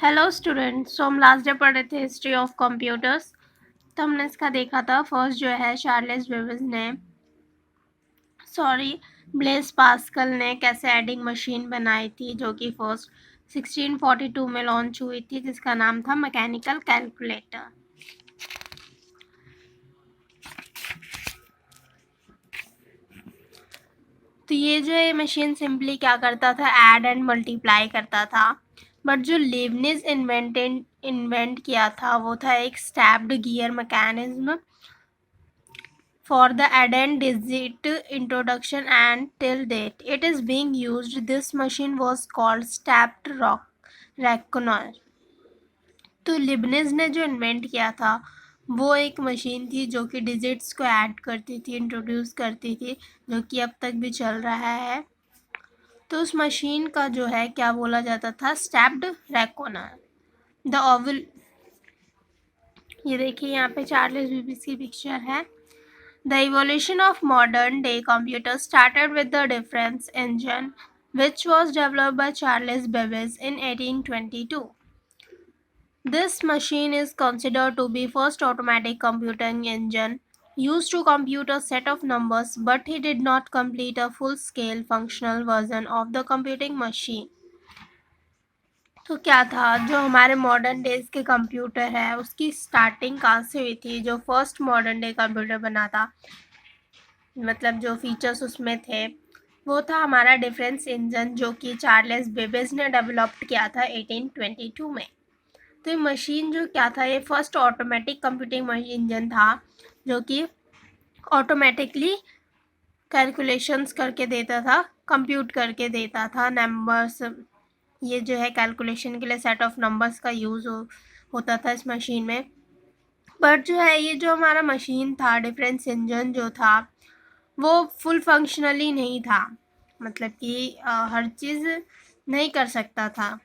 Hello students. तो हम last day पढ़ रहे थे हिस्ट्री ऑफ कंप्यूटर्स। तो हमने इसका देखा था फर्स्ट जो है चार्ल्स बेबेज ने ब्लेस पास्कल ने कैसे एडिंग मशीन बनाई थी जो कि फर्स्ट 1642 में लॉन्च हुई थी, जिसका नाम था मैकेनिकल कैलकुलेटर। तो ये जो है मशीन सिंपली क्या करता था, ऐड एंड मल्टीप्लाई करता था। बट जो लीबनिज इन्वेंट किया था वो था एक stabbed gear mechanism for the add and digit introduction, and till date it is being used. This machine was called stepped reckoner. तो लिबनिज ने जो इन्वेंट किया था वो एक मशीन थी जो कि डिजिट्स को ऐड करती थी, इंट्रोड्यूस करती थी, जो कि अब तक भी चल रहा है। तो उस मशीन का जो है क्या बोला जाता था, स्टेप्ड रेकोनर। द ओवल, ये देखिए यहाँ पे चार्ल्स बेबेज की पिक्चर है। The evolution of modern-day computers started with the difference engine, which was developed by Charles Babbage in 1822. This machine is considered to be first automatic computing engine used to compute a set of numbers, but he did not complete a full-scale functional version of the computing machine. तो क्या था, जो हमारे modern days के computer है उसकी starting कहाँ से हुई थी। जो फर्स्ट मॉडर्न डे कंप्यूटर बना था, मतलब जो फीचर्स उसमें थे वो था हमारा डिफरेंस इंजन, जो कि चार्ल्स बेबेज ने डेवलप्ड किया था 1822 में। तो ये मशीन जो क्या था, ये फर्स्ट ऑटोमेटिक कंप्यूटिंग इंजन था जो कि ऑटोमेटिकली कैलकुलेशंस करके देता था, कंप्यूट करके देता था नंबर्स। ये जो है कैलकुलेशन के लिए सेट ऑफ नंबर्स का यूज़ होता था इस मशीन में। बट जो है ये जो हमारा मशीन था, डिफरेंस इंजन जो था वो फुल फंक्शनली नहीं था, मतलब कि हर चीज़ नहीं कर सकता था।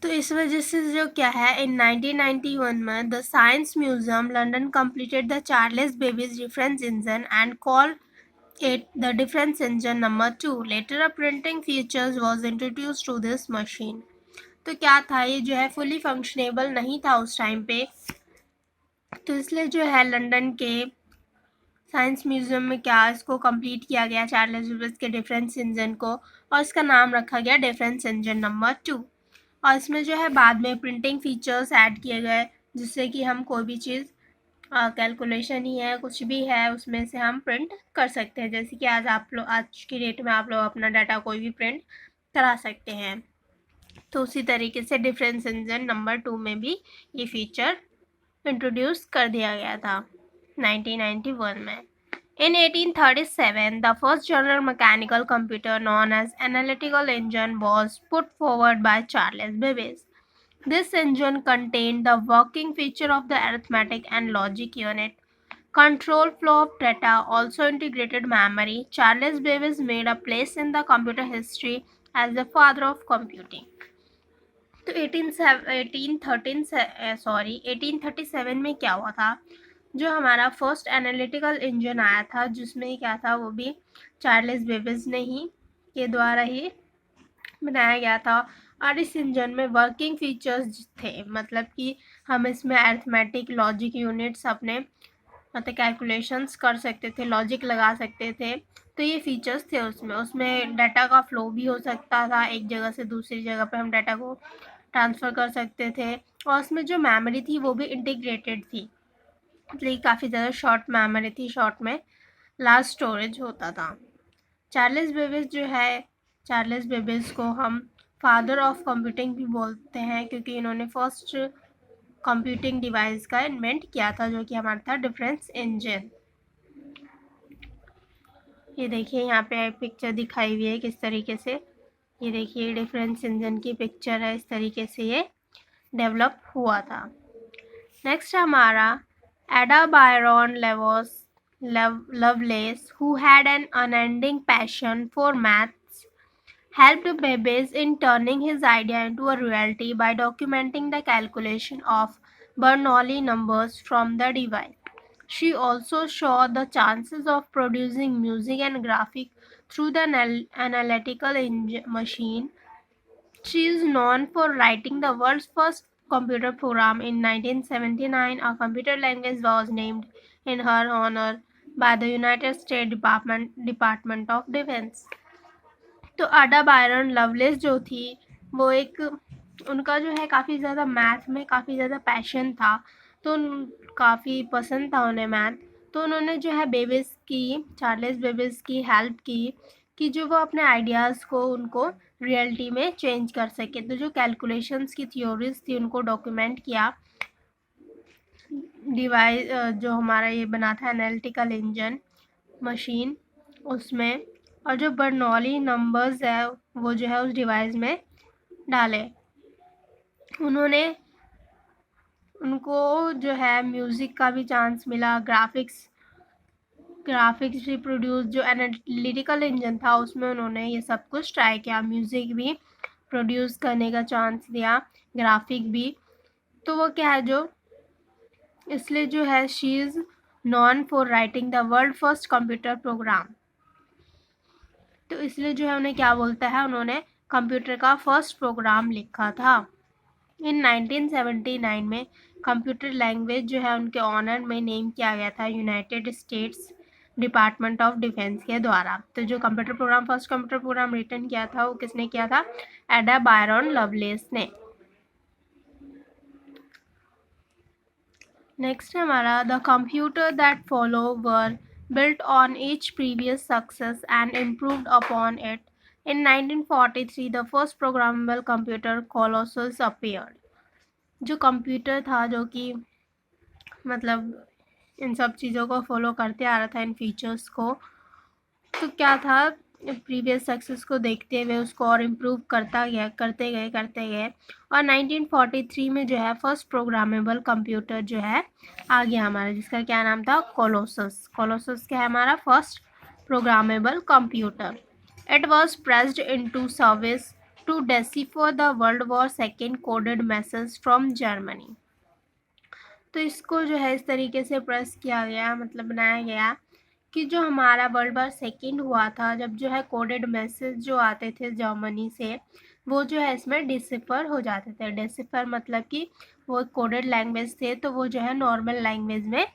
तो इस वजह से जो क्या है, इन 1991 में the science museum London completed the Charles Babbage difference engine and call it the difference engine number 2. Later a printing features was introduced to this machine. तो क्या था, ये जो है फुली फंक्शनेबल नहीं था उस टाइम पे, तो इसलिए जो है लंदन के साइंस म्यूजियम में क्या इसको कंप्लीट किया गया चार्ल्स बेबेज के डिफरेंस इंजन को, और इसका नाम रखा गया डिफरेंस इंजन नंबर 2। और इसमें जो है बाद में प्रिंटिंग फीचर्स ऐड किए गए, जिससे कि हम कोई भी चीज़ कैलकुलेशन ही है, कुछ भी है, उसमें से हम प्रिंट कर सकते हैं। जैसे कि आज की डेट में आप लोग अपना डाटा कोई भी प्रिंट करा सकते हैं। तो उसी तरीके से डिफरेंस इंजन नंबर 2 में भी ये फीचर इंट्रोड्यूस कर दिया गया था 1991 में। In 1837, the first general mechanical computer known as analytical engine was put forward by Charles Babbage. This engine contained the working feature of the arithmetic and logic unit, control flow of data, also integrated memory. Charles Babbage made a place in the computer history as the father of computing. तो 1837 में क्या हुआ था, जो हमारा first analytical engine आया था, जिसमें क्या था वो भी चार्ल्स बेबेज ने ही के द्वारा ही बनाया गया था। और इस इंजन में वर्किंग फीचर्स थे, मतलब कि हम इसमें अरिथमेटिक लॉजिक यूनिट्स अपने मतलब कैलकुलेशंस कर सकते थे, लॉजिक लगा सकते थे। तो ये फीचर्स थे उसमें डाटा का फ्लो भी हो सकता था, एक जगह से दूसरी जगह पे हम डाटा को ट्रांसफ़र कर सकते थे। और उसमें जो मेमोरी थी वो भी इंटीग्रेटेड थी, मतलब काफ़ी ज़्यादा शॉर्ट मेमोरी थी, शॉर्ट में लार्ज स्टोरेज होता था। चार्ल्स बेबेज जो है, चार्ल्स बेबेज को हम फादर ऑफ कंप्यूटिंग भी बोलते हैं, क्योंकि इन्होंने फर्स्ट कंप्यूटिंग डिवाइस का इन्वेंट किया था, जो कि हमारा था डिफरेंस इंजन। ये देखिए यहाँ पे पिक्चर दिखाई हुई है किस तरीके से, ये देखिए डिफरेंस इंजन की पिक्चर है, इस तरीके से ये डेवलप हुआ था। नेक्स्ट हमारा एडा Byron loveless, who had an unending passion for maths, helped Babbage in turning his idea into a reality by documenting the calculation of Bernoulli numbers from the device. She also saw the chances of producing music and graphic through the analytical machine. She is known for writing the world's first computer program. In 1979, a computer language was named in her honor by the United States Department of Defense. तो आडा Byron loveless जो थी वो एक उनका जो है काफ़ी ज़्यादा मैथ में काफ़ी ज़्यादा पैशन था, तो काफ़ी पसंद था उन्हें मैथ। तो उन्होंने जो है बेबिस की चार्ल्स बेबिस की हेल्प की कि जो वो अपने आइडियाज़ को उनको रियलिटी में चेंज कर सके। तो जो कैलकुलेशंस की थ्योरीज थी उनको डॉक्यूमेंट किया डिवाइस जो हमारा ये बना था एनालिटिकल इंजन मशीन उसमें, और जो बर्नौली नंबर्स है वो जो है उस डिवाइस में डाले। उन्होंने उनको जो है म्यूज़िक का भी चांस मिला, ग्राफिक्स भी प्रोड्यूस, जो एनालिटिकल इंजन था उसमें उन्होंने ये सब कुछ ट्राई किया, म्यूज़िक भी प्रोड्यूस करने का चांस दिया, ग्राफिक भी। तो वो क्या है जो इसलिए जो है she is non for writing the world first computer program. तो इसलिए जो है उन्हें क्या बोलता है, उन्होंने कंप्यूटर का फर्स्ट प्रोग्राम लिखा था। इन 1979 में कंप्यूटर लैंग्वेज जो है उनके ऑनर में नेम किया गया था United states department of defence के द्वारा। तो जो computer program first computer program return किया था वो किसने किया था, एडा बायरन लवलेस ने। नेक्स्ट है हमारा the computer that follow were built on each previous success and improved upon it. In 1943, the first programmable computer Colossus appeared. जो कंप्यूटर था जो कि मतलब इन सब चीज़ों को फॉलो करते आ रहा था, इन फीचर्स को, तो क्या था प्रीवियस सक्सेस को देखते हुए उसको और इम्प्रूव करते गए और 1943 में जो है फर्स्ट प्रोग्रामेबल कंप्यूटर जो है आ गया हमारा, जिसका क्या नाम था, कोलोसस। कोलोसस क्या है हमारा, first programmable computer. It was pressed into service to decipher the world war second coded message from Germany. तो इसको जो है इस तरीके से प्रेस किया गया, मतलब बनाया गया कि जो हमारा वर्ल्ड वॉर सेकेंड हुआ था, जब जो है कोडेड मैसेज जो आते थे जर्मनी से वो जो है इसमें डिसिफर हो जाते थे। डिसिफर मतलब कि वो कोडेड लैंग्वेज थे तो वो जो है नॉर्मल लैंग्वेज में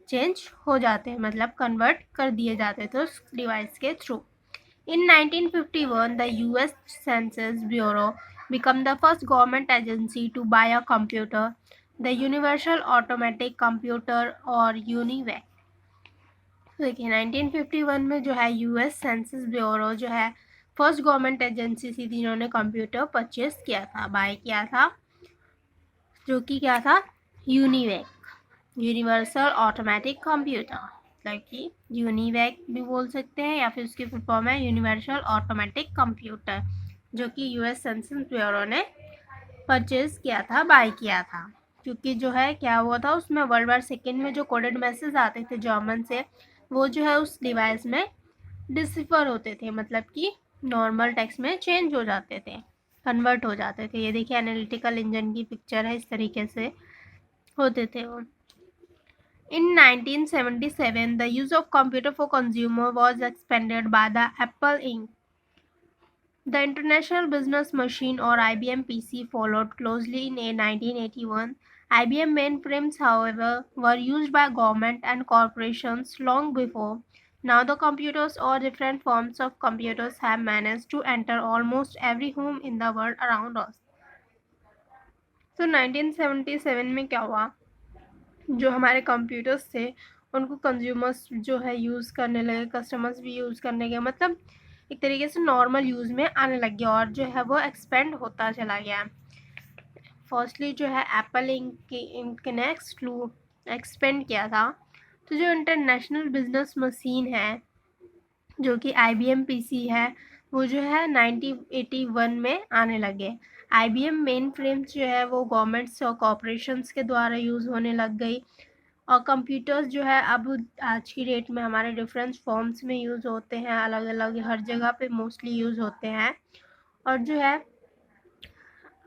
चेंज हो जाते हैं, मतलब कन्वर्ट कर दिए जाते थे उस डिवाइस के through. In 1951, the US Census Bureau became the first government agency to buy a computer, the Universal Automatic Computer और UNIVAC। देखिए 1951 में जो है यूएस सेंसस ब्यूरो जो है फर्स्ट गवर्नमेंट एजेंसी थी जिन्होंने कंप्यूटर परचेस किया था, बाय किया था, जो कि क्या था, यूनिवैक, यूनिवर्सल ऑटोमेटिक कंप्यूटर, मतलब कि यूनिवैक भी बोल सकते हैं या फिर उसकी फुल फॉर्म है यूनिवर्सल ऑटोमेटिक कंप्यूटर, जो कि यूएस सेंसस ब्यूरो ने परचेज किया था, बाय किया था। क्योंकि जो है क्या हुआ था उसमें वर्ल्ड वॉर सेकेंड में जो कोडेड मैसेज आते थे जर्मन से वो जो है उस डिवाइस में डिसिफर होते थे, मतलब कि नॉर्मल टेक्स्ट में चेंज हो जाते थे, कन्वर्ट हो जाते थे। ये देखिए एनालिटिकल इंजन की पिक्चर है, इस तरीके से होते थे वो। In 1977, the use of computer for consumer was expanded by the Apple Inc. The International Business Machine or IBM PC followed closely in 1981. IBM mainframes, however, were used by government and corporations long before. Now the computers or different forms of computers have managed to enter almost every home in the world around us. तो 1977 में क्या हुआ, जो हमारे computers थे उनको consumers जो है यूज़ करने लगे, कस्टमर्स भी यूज़ करने लगे, मतलब एक तरीके से नॉर्मल यूज़ में आने लग गया और जो है वो एक्सपेंड होता चला गया। फर्स्टली जो है एप्पल इंक ने एक्सपेंड किया था। तो जो इंटरनेशनल बिजनेस मशीन है जो कि IBM PC है वो जो है 1981 में आने लगे। IBM मेन फ्रेम्स जो है वो गवर्नमेंट्स और कॉरपोरेशंस के द्वारा यूज़ होने लग गई और कंप्यूटर्स जो है अब आज की डेट में हमारे डिफरेंट फॉर्म्स में यूज़ होते हैं, अलग अलग हर जगह पे मोस्टली यूज़ होते हैं। और जो है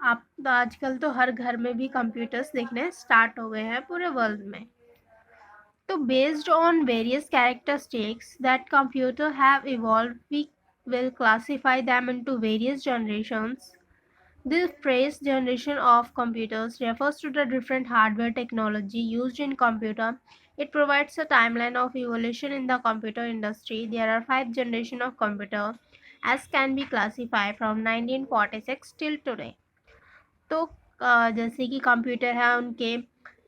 आप तो आजकल तो हर घर में भी कंप्यूटर्स देखने स्टार्ट हो गए हैं पूरे वर्ल्ड में। तो based on various characteristics that computer have evolved, we will classify them into various generations. This phrase generation of computers refers to the different hardware technology used in computer. It provides a timeline of evolution in the computer industry. There are 5 generations of computer as can be classified from 1946 till today. तो जैसे कि computer है उनके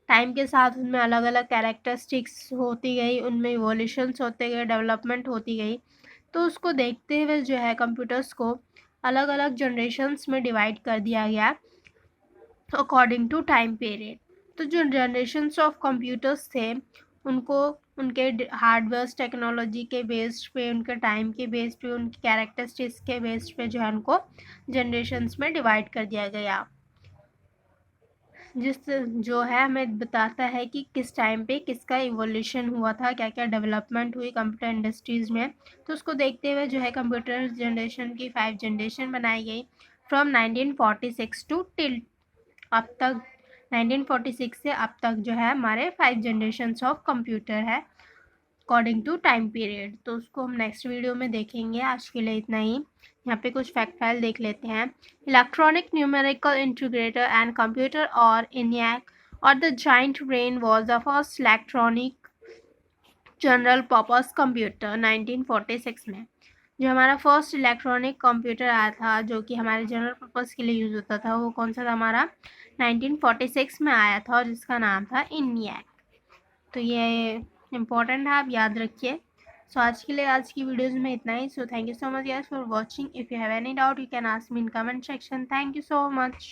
time के साथ उनमें अलग अलग कैरेक्टरिस्टिक्स होती गई, उनमें इवोल्यूशंस होते गए, डेवलपमेंट होती गई। तो उसको देखते हुए जो है कंप्यूटर्स को अलग अलग जनरेशन्स में डिवाइड कर दिया गया अकॉर्डिंग टू टाइम पीरियड। तो जो जनरेशन्स ऑफ कंप्यूटर्स थे उनको उनके हार्डवेयर टेक्नोलॉजी के बेस्ड पे, उनके टाइम के बेस पे, उनकी कैरेक्टरिस्टिक्स के बेस्ड पे जो है उनको जनरेशन्स में डिवाइड कर दिया गया, जिस जो है हमें बताता है कि किस टाइम पे किसका इवोल्यूशन हुआ था, क्या क्या डेवलपमेंट हुई कंप्यूटर इंडस्ट्रीज़ में। तो उसको देखते हुए जो है कंप्यूटर जनरेशन की 5 जनरेशन बनाई गई फ्रॉम 1946 टू टिल अब तक। 1946 से अब तक जो है हमारे 5 जनरेशन्स ऑफ कंप्यूटर है अकॉर्डिंग टू टाइम पीरियड। तो उसको हम नेक्स्ट वीडियो में देखेंगे। आज के लिए इतना ही। यहाँ पे कुछ फैक्ट फाइल देख लेते हैं। Electronic numerical integrator and computer और ENIAC और the giant brain was the first electronic general purpose computer 1946 में। जो हमारा फर्स्ट इलेक्ट्रॉनिक कंप्यूटर आया था जो कि हमारे जनरल पर्पस के लिए यूज़ होता था, वो कौन सा था हमारा 1946 में आया था और जिसका नाम था ENIAC। तो ये इम्पोर्टेंट है, आप याद रखिए। सो आज के लिए आज की वीडियोज़ में इतना ही। So thank you so much guys for watching. If you have any doubt you can ask me in comment section. Thank you so much.